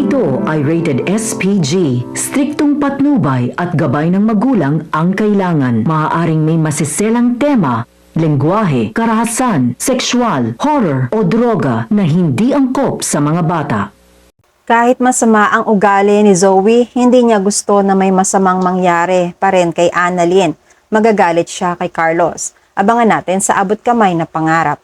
Ito ay rated SPG. Striktong patnubay at gabay ng magulang ang kailangan. Maaaring may masiselang tema, lengguwahe, karahasan, sexual, horror o droga na hindi angkop sa mga bata. Kahit masama ang ugali ni Zoe, hindi niya gusto na may masamang mangyari pa rin kay Annalyn. Magagalit siya kay Carlos. Abangan natin sa abot kamay na pangarap.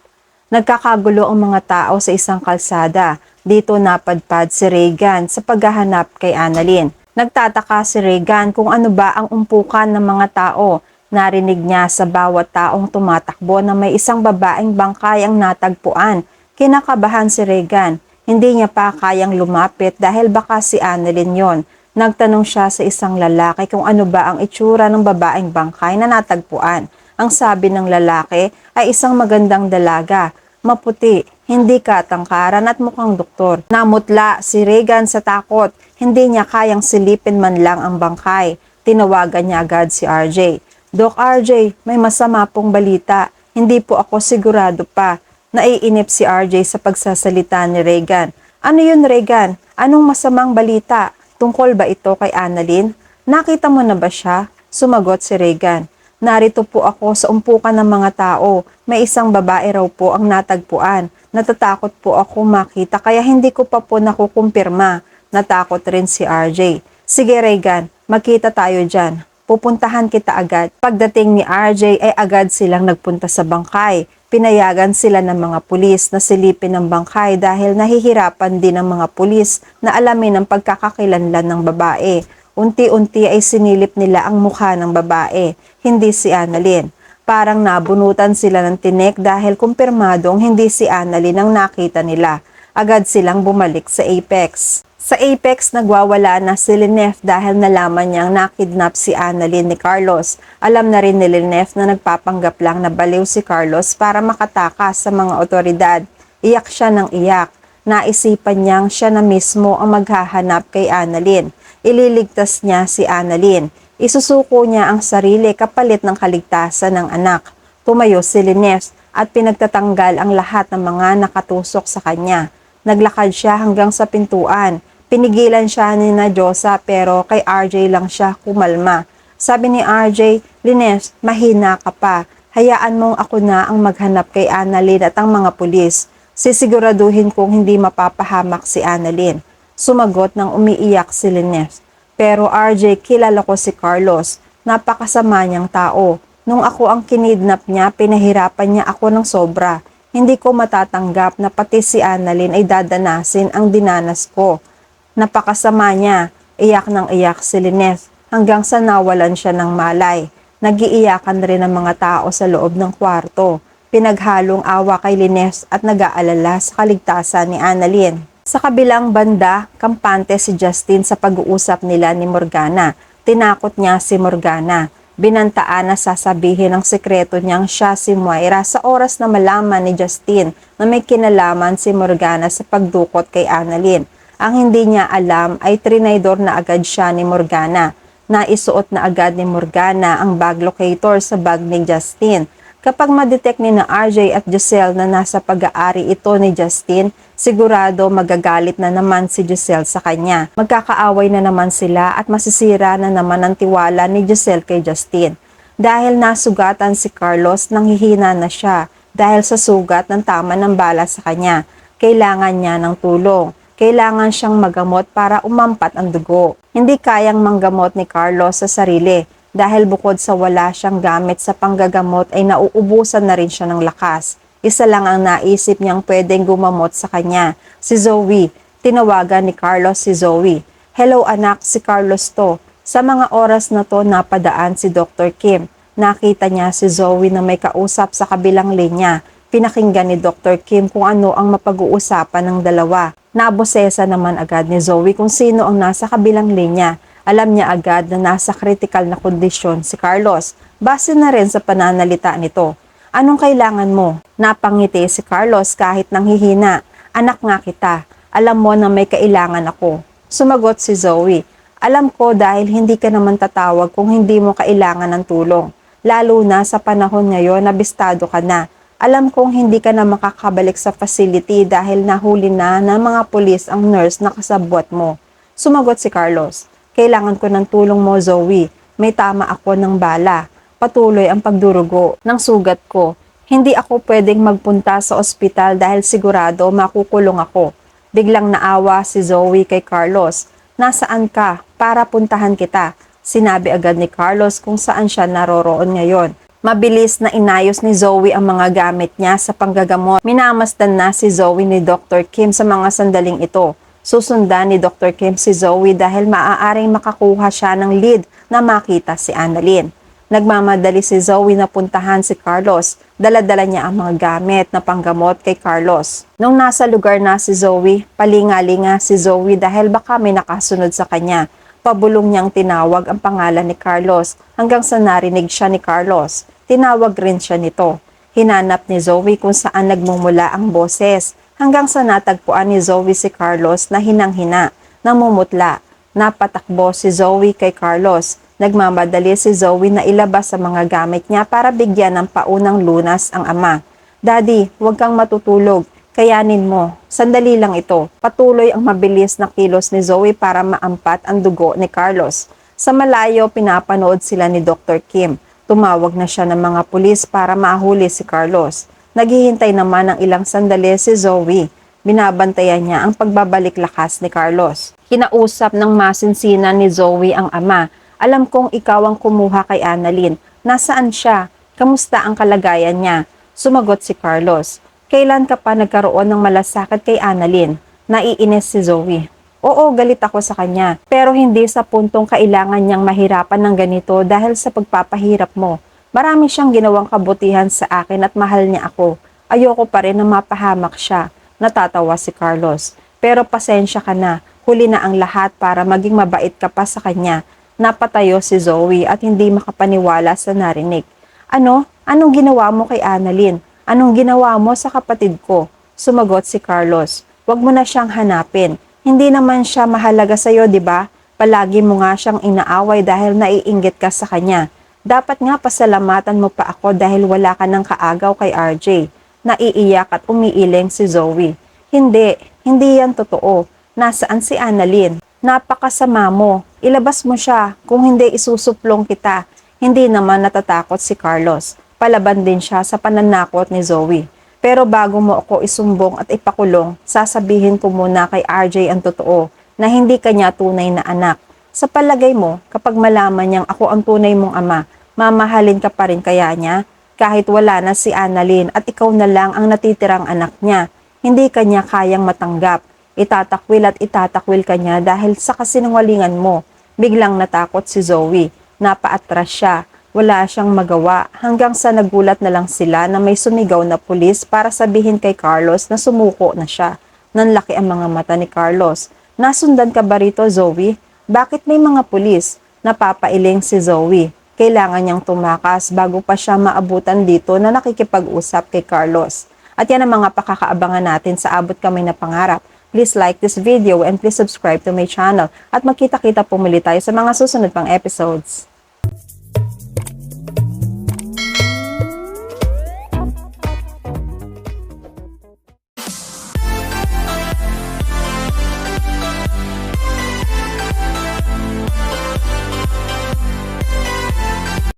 Nagkakagulo ang mga tao sa isang kalsada. Dito napadpad si Regan sa paghahanap kay Annalyn. Nagtataka si Regan kung ano ba ang umpukan ng mga tao. Narinig niya sa bawat taong tumatakbo na may isang babaeng bangkay ang natagpuan. Kinakabahan si Regan. Hindi niya pa kayang lumapit dahil baka si Annalyn yon. Nagtanong siya sa isang lalaki kung ano ba ang itsura ng babaeng bangkay na natagpuan. Ang sabi ng lalaki ay isang magandang dalaga, maputi, hindi katangkaran at mukhang doktor. Namutla si Regan sa takot, hindi niya kayang silipin man lang ang bangkay. Tinawagan niya agad si RJ. Doc RJ, may masama pong balita. Hindi po ako sigurado pa. Naiinip si RJ sa pagsasalita ni Regan. Ano yun, Regan? Anong masamang balita? Tungkol ba ito kay Annalyn? Nakita mo na ba siya? Sumagot si Regan. Narito po ako sa umpukan ng mga tao. May isang babae raw po ang natagpuan. Natatakot po ako makita kaya hindi ko pa po nakukumpirma. Natakot rin si RJ. Sige, Regan, magkita tayo dyan. Pupuntahan kita agad. Pagdating ni RJ ay agad silang nagpunta sa bangkay. Pinayagan sila ng mga pulis na silipin ng bangkay dahil nahihirapan din ng mga pulis na alamin ang pagkakakilanlan ng babae. Unti-unti ay sinilip nila ang mukha ng babae, hindi si Annalyn. Parang nabunutan sila ng tinik dahil kumpirmadong hindi si Annalyn ang nakita nila. Agad silang bumalik sa Apex. Sa Apex, nagwawala na si Lynette dahil nalaman niyang nakidnap si Annalyn ni Carlos. Alam na rin ni Lynette na nagpapanggap lang na baliw si Carlos para makatakas sa mga otoridad. Iyak siya ng iyak. Naisipan niyang siya na mismo ang maghahanap kay Annalyn. Ililigtas niya si Annalyn. Isusuko niya ang sarili kapalit ng kaligtasan ng anak. Tumayo si Lynette at pinagtatanggal ang lahat ng mga nakatusok sa kanya. Naglakad siya hanggang sa pintuan. Pinigilan siya ni na Diyosa pero kay RJ lang siya kumalma. Sabi ni RJ, Lynette, mahina ka pa. Hayaan mong ako na ang maghanap kay Annalyn at ang mga pulis. Sisiguraduhin kong hindi mapapahamak si Annalyn. Sumagot ng umiiyak si Lynette. Pero RJ, kilala ko si Carlos. Napakasama niyang tao. Nung ako ang kinidnap niya, pinahirapan niya ako ng sobra. Hindi ko matatanggap na pati si Annalyn ay dadanasin ang dinanas ko. Napakasama niya. Iyak ng iyak si Lynette hanggang sa nawalan siya ng malay. Nagiiyakan rin ang mga tao sa loob ng kwarto. Pinaghalong awa kay Lynette at nag-aalala sa kaligtasan ni Annalyn. Sa kabilang banda, kampante si Justin sa pag-uusap nila ni Morgana. Tinakot niya si Morgana. Binantaan na sasabihin ang sekreto niyang siya si Moira sa oras na malaman ni Justin na may kinalaman si Morgana sa pagdukot kay Annalyn. Ang hindi niya alam ay trinaydor na agad siya ni Morgana. Naisuot na agad ni Morgana ang bag locator sa bag ni Justin. Kapag madetect ni na RJ at Giselle na nasa pag-aari ito ni Justin, sigurado magagalit na naman si Giselle sa kanya. Magkakaaway na naman sila at masisira na naman ang tiwala ni Giselle kay Justin. Dahil nasugatan si Carlos, nanghihina na siya dahil sa sugat ng tama ng bala sa kanya. Kailangan niya ng tulong. Kailangan siyang magamot para umampat ang dugo. Hindi kayang manggamot ni Carlos sa sarili dahil bukod sa wala siyang gamit sa panggagamot ay nauubusan na rin siya ng lakas. Isa lang ang naisip niyang pwedeng gumamot sa kanya, si Zoe. Tinawagan ni Carlos si Zoe. Hello anak, si Carlos to. Sa mga oras na to napadaan si Dr. Kim. Nakita niya si Zoe na may kausap sa kabilang linya. Pinakinggan ni Dr. Kim kung ano ang mapag-uusapan ng dalawa. Nabosesa naman agad ni Zoe kung sino ang nasa kabilang linya. Alam niya agad na nasa critical na kondisyon si Carlos. Base na rin sa pananalita nito. Anong kailangan mo? Napangiti si Carlos kahit nanghihina. Anak nga kita. Alam mo na may kailangan ako. Sumagot si Zoe. Alam ko dahil hindi ka naman tatawag kung hindi mo kailangan ng tulong. Lalo na sa panahon ngayon na bistado ka na. Alam kong hindi ka na makakabalik sa facility dahil nahuli na ng mga pulis ang nurse na kasabwat mo. Sumagot si Carlos. Kailangan ko ng tulong mo, Zoe. May tama ako ng bala. Patuloy ang pagdurugo ng sugat ko. Hindi ako pwedeng magpunta sa ospital dahil sigurado makukulong ako. Biglang naawa si Zoe kay Carlos. Nasaan ka? Para puntahan kita. Sinabi agad ni Carlos kung saan siya naroroon ngayon. Mabilis na inayos ni Zoe ang mga gamit niya sa panggagamot. Minamasdan na si Zoe ni Dr. Kim sa mga sandaling ito. Susundan ni Dr. Kim si Zoe dahil maaaring makakuha siya ng lead na makita si Annalyn. Nagmamadali si Zoe na puntahan si Carlos. Dala-dala niya ang mga gamit na panggamot kay Carlos. Nung nasa lugar na si Zoe, palingalinga si Zoe dahil baka may nakasunod sa kanya. Pabulong niyang tinawag ang pangalan ni Carlos hanggang sa narinig siya ni Carlos. Tinawag rin siya nito. Hinanap ni Zoe kung saan nagmumula ang boses hanggang sa natagpuan ni Zoe si Carlos na hinang-hina, namumutla. Napatakbo si Zoe kay Carlos. Nagmamadali si Zoe na ilabas ang mga gamit niya para bigyan ng paunang lunas ang ama. Daddy, huwag kang matutulog. Kayanin mo. Sandali lang ito. Patuloy ang mabilis na kilos ni Zoe para maampat ang dugo ni Carlos. Sa malayo, pinapanood sila ni Dr. Kim. Tumawag na siya ng mga pulis para mahuli si Carlos. Naghihintay naman ng ilang sandali si Zoe. Binabantayan niya ang pagbabalik lakas ni Carlos. Kinausap ng masinsinan ni Zoe ang ama. Alam kong ikaw ang kumuha kay Annalyn. Nasaan siya? Kamusta ang kalagayan niya? Sumagot si Carlos. Kailan ka pa nagkaroon ng malasakit kay Annalyn? Naiinis si Zoe. Oo, galit ako sa kanya. Pero hindi sa puntong kailangan niyang mahirapan ng ganito dahil sa pagpapahirap mo. Marami siyang ginawang kabutihan sa akin at mahal niya ako. Ayoko pa rin na mapahamak siya. Natatawa si Carlos. Pero pasensya ka na. Huli na ang lahat para maging mabait ka pa sa kanya. Napatayo si Zoe at hindi makapaniwala sa narinig. Ano? Anong ginawa mo kay Annalyn? Anong ginawa mo sa kapatid ko? Sumagot si Carlos. Huwag mo na siyang hanapin. Hindi naman siya mahalaga sa'yo, di ba? Palagi mo nga siyang inaaway dahil naiinggit ka sa kanya. Dapat nga pasalamatan mo pa ako dahil wala ka ng kaagaw kay RJ. Naiiyak at umiiling si Zoe. Hindi yan totoo. Nasaan si Annalyn? Napakasama mo. Ilabas mo siya. Kung hindi, isusuplong kita. Hindi naman natatakot si Carlos. Palaban din siya sa pananakot ni Zoe. Pero bago mo ako isumbong at ipakulong, sasabihin ko muna kay RJ ang totoo na hindi kanya tunay na anak. Sa palagay mo, kapag malaman niyang ako ang tunay mong ama, mamahalin ka pa rin kaya niya? Kahit wala na si Annalyn at ikaw na lang ang natitirang anak niya, hindi kanya kayang matanggap. Itatakwil at itatakwil ka niya dahil sa kasinungalingan mo. Biglang natakot si Zoe. Napaatras siya. Wala siyang magawa hanggang sa nagulat na lang sila na may sumigaw na pulis para sabihin kay Carlos na sumuko na siya. Nanlaki ang mga mata ni Carlos. Nasundan ka ba rito, Zoe? Bakit may mga pulis? Napapailing si Zoe. Kailangan niyang tumakas bago pa siya maabutan dito na nakikipag-usap kay Carlos. At yan ang mga pakakaabangan natin sa Abot Kamay na Pangarap. Please like this video and please subscribe to my channel at magkita-kita po muli tayo sa mga susunod pang episodes.